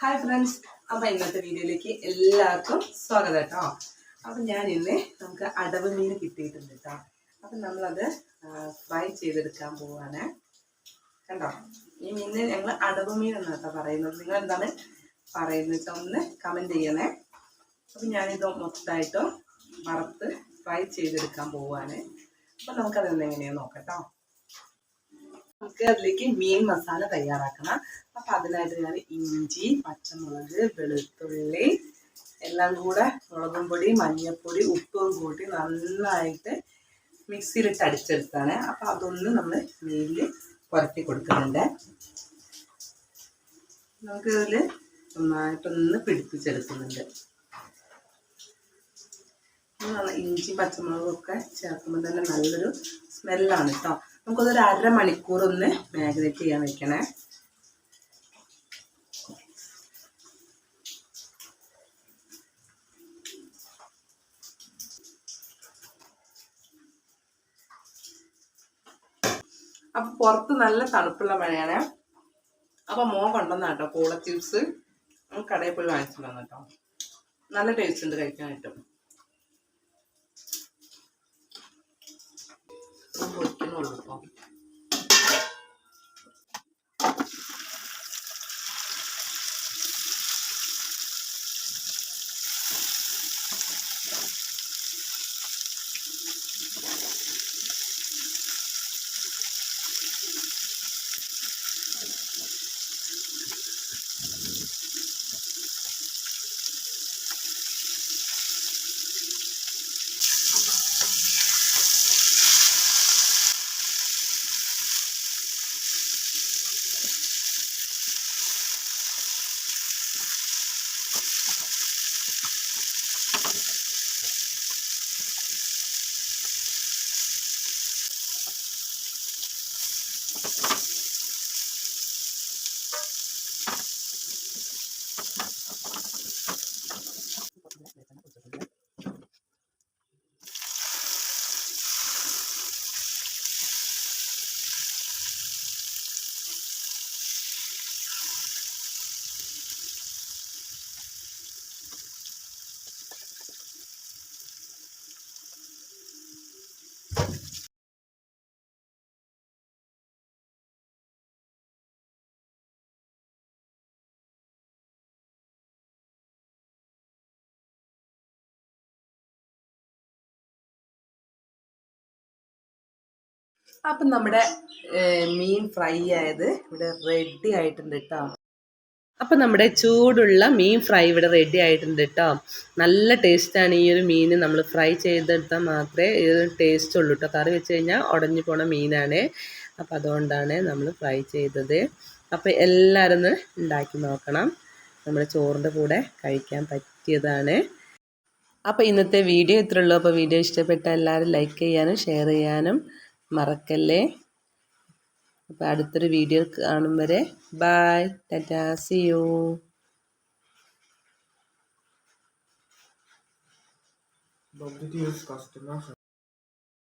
Hi friends, അപ്പോൾ ഇന്നത്തെ വീഡിയോയിലേക്ക് എല്ലാവർക്കും സ്വാഗതം കേട്ടോ. അപ്പം ഇന്ന് നമുക്ക് അടവ് മീൻ കിട്ടിയിട്ടുണ്ട് കേട്ടോ. അപ്പം നമ്മളത് ഫ്രൈ ചെയ്തെടുക്കാൻ പോവാണ്. കണ്ടോ, ഈ മീനിന് ഞങ്ങൾ അടവ് മീൻ എന്നാണ് കേട്ടോ പറയുന്നത്. നിങ്ങൾ എന്താണ് പറയുന്നത് ഒന്ന് കമൻറ്റ് ചെയ്യണേ. അപ്പം ഞാനിത് മൊത്തമായിട്ടും വറുത്ത് ഫ്രൈ ചെയ്തെടുക്കാൻ പോവാണ്. അപ്പം നമുക്കത് എങ്ങനെയാണെന്ന് നോക്കാം കേട്ടോ. നമുക്ക് അതിലേക്ക് മീൻ മസാല തയ്യാറാക്കണം. അപ്പം അതിനായിട്ട് ഞാൻ ഇഞ്ചി, പച്ചമുളക്, വെളുത്തുള്ളി എല്ലാം കൂടെ മുളകും പൊടി, മഞ്ഞൾപ്പൊടി, ഉപ്പും കൂട്ടി നന്നായിട്ട് മിക്സിയിലിട്ട് അടിച്ചെടുത്താണ്. അപ്പം അതൊന്ന് നമ്മൾ മീനിൽ പുരട്ടി കൊടുക്കുന്നുണ്ട്. നമുക്കിതിൽ നന്നായിട്ടൊന്ന് പിടിപ്പിച്ചെടുക്കുന്നുണ്ട്. ഇഞ്ചി പച്ചമുളകും ഒക്കെ ചേർക്കുമ്പോൾ തന്നെ നല്ലൊരു സ്മെല്ലാണ് കേട്ടോ. നമുക്കതൊരു അരമണിക്കൂർ ഒന്ന് മാഗ്നേറ്റ് ചെയ്യാൻ വെക്കണേ. അപ്പൊ പുറത്ത് നല്ല തണുപ്പുള്ള മഴയാണ്. അപ്പൊ മോൻ കൊണ്ടുവന്ന കേട്ടോ പൂള ചിപ്സ്. കടയിൽ പോയി വാങ്ങിച്ചിട്ട് വന്നു കേട്ടോ. നല്ല ടേസ്റ്റ് ഉണ്ട് കഴിക്കാനായിട്ട്. പൊരിക്കുന്നുള്ളൂ കേട്ടോ. അപ്പം നമ്മുടെ മീൻ ഫ്രൈ ആയത് ഇവിടെ റെഡി ആയിട്ടുണ്ട് കേട്ടോ. അപ്പം നമ്മുടെ ചൂടുള്ള മീൻ ഫ്രൈ ഇവിടെ റെഡി ആയിട്ടുണ്ട് കേട്ടോ. നല്ല ടേസ്റ്റാണ്. ഈ ഒരു മീൻ നമ്മൾ ഫ്രൈ ചെയ്തെടുത്താൽ മാത്രമേ ഇത് ടേസ്റ്റ് ഉള്ളൂ കേട്ടോ. കറി വെച്ച് കഴിഞ്ഞാൽ ഉടഞ്ഞു പോണ മീനാണ്. അപ്പം അതുകൊണ്ടാണ് നമ്മൾ ഫ്രൈ ചെയ്തത്. അപ്പം എല്ലാവരും ഒന്ന് ഉണ്ടാക്കി നോക്കണം. നമ്മുടെ ചോറിൻ്റെ കൂടെ കഴിക്കാൻ പറ്റിയതാണ്. അപ്പോൾ ഇന്നത്തെ വീഡിയോ ഇത്രേ ഉള്ളൂ. അപ്പോൾ വീഡിയോ ഇഷ്ടപ്പെട്ട എല്ലാവരും ലൈക്ക് ചെയ്യാനും ഷെയർ ചെയ്യാനും മറക്കല്ലേ. അപ്പോൾ അടുത്തൊരു വീഡിയോ കാണും വരെ bye, tata, see you. But did you use customers?